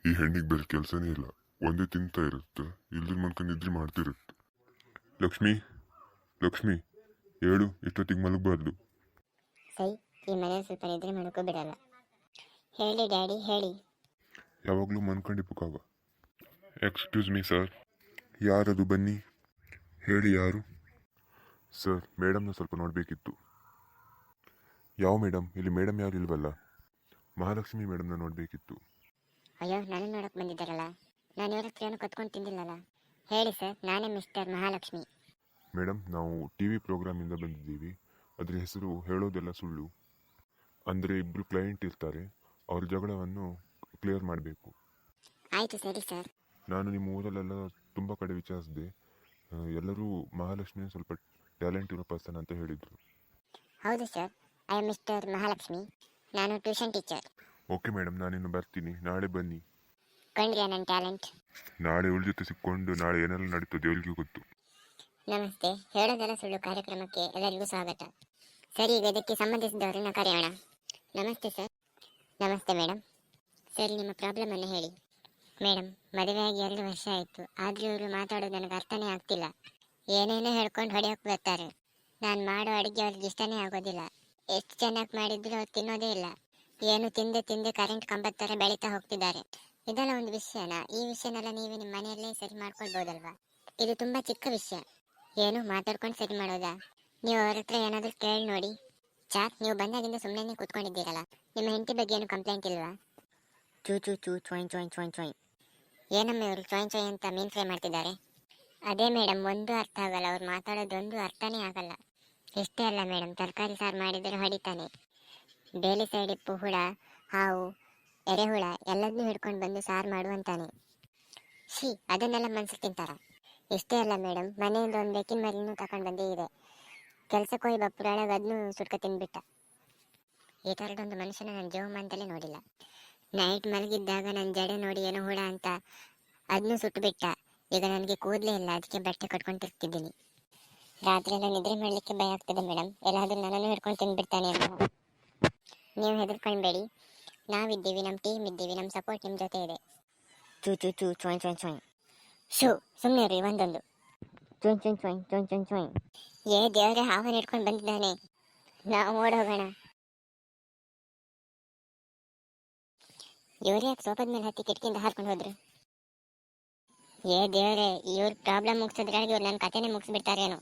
ಈ ಹೆಣ್ಣಿಗೆ ಬೇರೆ ಕೆಲಸನೇ ಇಲ್ಲ, ಒಂದೇ ತಿಂತಾ ಇರುತ್ತೆ, ಇಲ್ದಿನ ಮನ್ಕೊಂಡು ನಿದ್ರೆ ಮಾಡ್ತಿರುತ್ತೆ. ಲಕ್ಷ್ಮಿ, ಲಕ್ಷ್ಮಿ, ಹೇಳು, ಇಷ್ಟೊತ್ತಿಗೆ ಮಲಗಬಾರ್ದು. ಸೈ, ಈ ಮನೆ ಸ್ವಲ್ಪ ನಿದ್ರೆ ಮಾಡೋಕ್ಕೂ ಬಿಡಲ್ಲ. ಹೇಳಿ ಡ್ಯಾಡಿ, ಹೇಳಿ. ಯಾವಾಗಲೂ ಮನ್ಕೊಂಡಿಪ್ಪಕ್ಕಾಗ. Excuse me sir. ಯಾರದು, ಬನ್ನಿ. ಹೇಳಿ, ಯಾರು? ಸರ್, ಮೇಡಮ್ನ ಸ್ವಲ್ಪ ನೋಡಬೇಕಿತ್ತು. ಯಾವ ಮೇಡಮ್? ಇಲ್ಲಿ ಮೇಡಮ್ ಯಾರು ಇಲ್ವಲ್ಲ. ಮಹಾಲಕ್ಷ್ಮಿ ಮೇಡಮ್ನ ನೋಡಬೇಕಿತ್ತು. ಅಯ್ಯೋ, ನಾನು ನೋಡಕ್ಕೆ ಬಂದಿದ್ದಾರಲ್ಲ, ನಾನು ಇವ್ರ ಹತ್ರ ಏನು ಕತ್ಕೊಂಡು ತಿಂದಿಲ್ಲಲ್ಲ. ಹೇಳಿ ಸರ್, ನಾನೇ ಮಿಸ್ಟರ್ ಮಹಾಲಕ್ಷ್ಮಿ. ಮೇಡಮ್, ನಾವು ಟಿ ವಿ ಪ್ರೋಗ್ರಾಮಿಂದ ಬಂದಿದ್ದೀವಿ. ಅದ್ರ ಹೆಸರು ಹೇಳೋದೆಲ್ಲ ಸುಳ್ಳು. ಅಂದರೆ ಇಬ್ಬರು ಕ್ಲೈಂಟ್ ಇರ್ತಾರೆ, ಅವ್ರ ಜಗಳವನ್ನು ಕ್ಲಿಯರ್ ಮಾಡಬೇಕು. ಆಯಿತು, ಸರಿ ಸರ್. ನಾನು ನಿಮ್ಮ ಊರಲ್ಲೆಲ್ಲ ತುಂಬ ಕಡೆ ವಿಚಾರಿಸಿದೆ, ಎಲ್ಲರೂ ಮಹಾಲಕ್ಷ್ಮಿ ಸ್ವಲ್ಪ ಟ್ಯಾಲೆಂಟ್ ಇರೋ ಪರ್ಸನ್ ಅಂತ ಹೇಳಿದರು. ಹೌದು sir, I am mister Mahalakshmi. ನಾನು ಟ್ಯೂಷನ್ ಟೀಚರ್. ಓಕೆ ಮೇಡಮ್, ನಾನಿನ್ನು ಬರ್ತೀನಿ, ನಾಳೆ ಬನ್ನಿ. ಕೊಂಡ್ರಿಯಾ ನನ್ನ ಟ್ಯಾಲೆಂಟ್? ನಾಳೆ ಇವಳ ಜೊತೆ ಸಿಕ್ಕೊಂಡು ನಾಳೆ ಏನೆಲ್ಲ ನಡೀತದೆ ದೇವರಿಗೆ ಗೊತ್ತು. ನಮಸ್ತೆ, ಹೇಳೋದೆಲ್ಲ ಸುಳ್ಳು ಕಾರ್ಯಕ್ರಮಕ್ಕೆ ಎಲ್ಲರಿಗೂ ಸ್ವಾಗತ. ಸರಿ, ಈಗ ಇದಕ್ಕೆ ಸಂಬಂಧಿಸಿದವರನ್ನ ಕರೆಯೋಣ. ನಮಸ್ತೆ ಸರ್. ನಮಸ್ತೆ ಮೇಡಮ್. ಸರಿ, ನಿಮ್ಮ ಪ್ರಾಬ್ಲಮನ್ನು ಹೇಳಿ. ಮೇಡಮ್, ಮದುವೆಯಾಗಿ 2 ವರ್ಷ ಆಯಿತು, ಆದರೂ ಇವರು ಮಾತಾಡೋದು ನನಗೆ ಅರ್ಥನೇ ಆಗ್ತಿಲ್ಲ. ಏನೇನೋ ಹೇಳ್ಕೊಂಡು ಹೊಡೆಯೋಕೆ ಬರ್ತಾರೆ. ನಾನು ಮಾಡೋ ಅಡುಗೆ ಅವ್ರಿಗೆ ಇಷ್ಟನೇ ಆಗೋದಿಲ್ಲ. ಎಷ್ಟು ಚೆನ್ನಾಗಿ ಮಾಡಿದ್ರು ಅವ್ರು ತಿನ್ನೋದೇ ಇಲ್ಲ. ಏನು ತಿಂದೆ ತಿಂದೆ ಕರೆಂಟ್ ಕಂಬದ ಥರ ಬೆಳೀತಾ ಹೋಗ್ತಿದ್ದಾರೆ. ಇದೆಲ್ಲ ಒಂದು ವಿಷಯನಾ? ಈ ವಿಷಯನೆಲ್ಲ ನೀವೇ ನಿಮ್ಮ ಮನೆಯಲ್ಲೇ ಸರಿ ಮಾಡ್ಕೊಳ್ಬೋದಲ್ವಾ? ಇದು ತುಂಬ ಚಿಕ್ಕ ವಿಷಯ. ಏನು ಮಾತಾಡ್ಕೊಂಡು ಸರಿ ಮಾಡೋದಾ? ನೀವು ಅವ್ರ ಹತ್ರ ಏನಾದರೂ ಕೇಳಿ ನೋಡಿ. ಚಾಕ್, ನೀವು ಬಂದಾಗಿಂದ ಸುಮ್ಮನೆ ಕೂತ್ಕೊಂಡಿದ್ದೀರಲ್ಲ, ನಿಮ್ಮ ಹೆಂಡತಿ ಬಗ್ಗೆ ಏನು ಕಂಪ್ಲೇಂಟ್ ಇಲ್ವಾ? ಚೂ ಚೂ ಚೂ ಚೊಯ್ ಚೊಯ್ ಚೊಯ್ ಚೊಯ್. ಏನಮ್ಮ ಇವರು ಚೊಯ್ ಚೊಯ್ ಅಂತ ಮೀನ್ ಫ್ರೈ ಮಾಡ್ತಿದ್ದಾರೆ? ಅದೇ ಮೇಡಮ್, ಒಂದು ಅರ್ಥ ಆಗಲ್ಲ, ಅವ್ರು ಮಾತಾಡೋದೊಂದು ಅರ್ಥನೇ ಆಗಲ್ಲ. ಎಷ್ಟೇ ಅಲ್ಲ ಮೇಡಮ್, ತರಕಾರಿ ಸಾರು ಮಾಡಿದರೆ ಹೊಡಿತಾನೆ. ಬೇಲಿ ಸೈಡ್ ಇಪ್ಪು, ಹುಳ, ಹಾವು, ಎರೆಹುಳ ಎಲ್ಲದನ್ನೂ ಹಿಡ್ಕೊಂಡು ಬಂದು ಸಾರು ಮಾಡುವಂತಾನೆ. ಅದನ್ನೆಲ್ಲ ಮನ್ಸಿಗೆ ತಿಂತಾರ? ಎಷ್ಟೇ ಅಲ್ಲ ಮೇಡಮ್, ಮನೆಯಿಂದ ಒಂದು ಬೇಕಿನ ಮರಿನೂ ತಗೊಂಡು ಬಂದೇ ಇದೆ. ಕೆಲಸಕ್ಕೆ ಹೋಗಿ ಬಪ್ಪುರೊಳಗೆ ಅದನ್ನು ಸುಟ್ಕೊ ತಿಂದ್ಬಿಟ್ಟ. ಈ ಥರದೊಂದು ಮನುಷ್ಯನ ನನ್ನ ಜೀವಮ ಅಂತಲೇ ನೋಡಿಲ್ಲ. ನೈಟ್ ಮಲಗಿದ್ದಾಗ ನನ್ನ ಜಡೆ ನೋಡಿ ಏನೋ ಹುಳ ಅಂತ ಅದನ್ನು ಸುಟ್ಟುಬಿಟ್ಟ. ಈಗ ನನಗೆ ಕೂದಲೇ ಇಲ್ಲ, ಅದಕ್ಕೆ ಬಟ್ಟೆ ಕಟ್ಕೊಂಡು ತಿರ್ತಿದ್ದೀನಿ. ರಾತ್ರಿ ಎಲ್ಲ ನಿದ್ರೆ ಮಾಡಲಿಕ್ಕೆ ಭಯ ಆಗ್ತದೆ ಮೇಡಮ್, ಎಲ್ಲಾದರೂ ನನ್ನನ್ನು ಹಿಡ್ಕೊಂಡು ತಿಂದ್ಬಿಡ್ತಾನೆ ಅಂತ. ನೀವು ಹೆದರ್ಕೊಳ್ಬೇಡಿ, ನಾವಿದ್ದೀವಿ, ನಮ್ಮ ಟೀಮ್ ಇದ್ದೀವಿ, ನಮ್ಮ ಸಪೋರ್ಟ್ ನಿಮ್ಮ ಜೊತೆ ಇದೆ. ಚೂ ಚೂ ಚೂ ಚೊಯ್ ಚೊಯ್ ಚೊಯ್. ಸುಮ್ಮನೆ ರೀ, ಒಂದೊಂದು ಚೊಯ್ ಚೊಯ್ ಚೊಯ್ ಚೊಯ್ ಚೊಯ್ ಚೊಯ್. ಏ ದೇವರೇ, ಹಾವನ್ನು ಹಿಡ್ಕೊಂಡು ಬಂದಿದ್ದಾನೆ, ನಾವು ಓಡೋಗೋಣ. ಇವ್ರು ಯಾಕೆ ಸೋಫಾದ ಮೇಲೆ ಹತ್ತಿ ಕಿಟಕಿಯಿಂದ ಹಾರ್ಕೊಂಡು ಹೋದ್ರು? ಏ ದೇವರೇ, ಇವ್ರ ಪ್ರಾಬ್ಲಮ್ ಮುಗಿಸೋದ್ರಾಗಿ ಇವ್ರು ನನ್ನ ಕಥೆನೇ ಮುಗಿಸ್ಬಿಡ್ತಾರೇನೋ.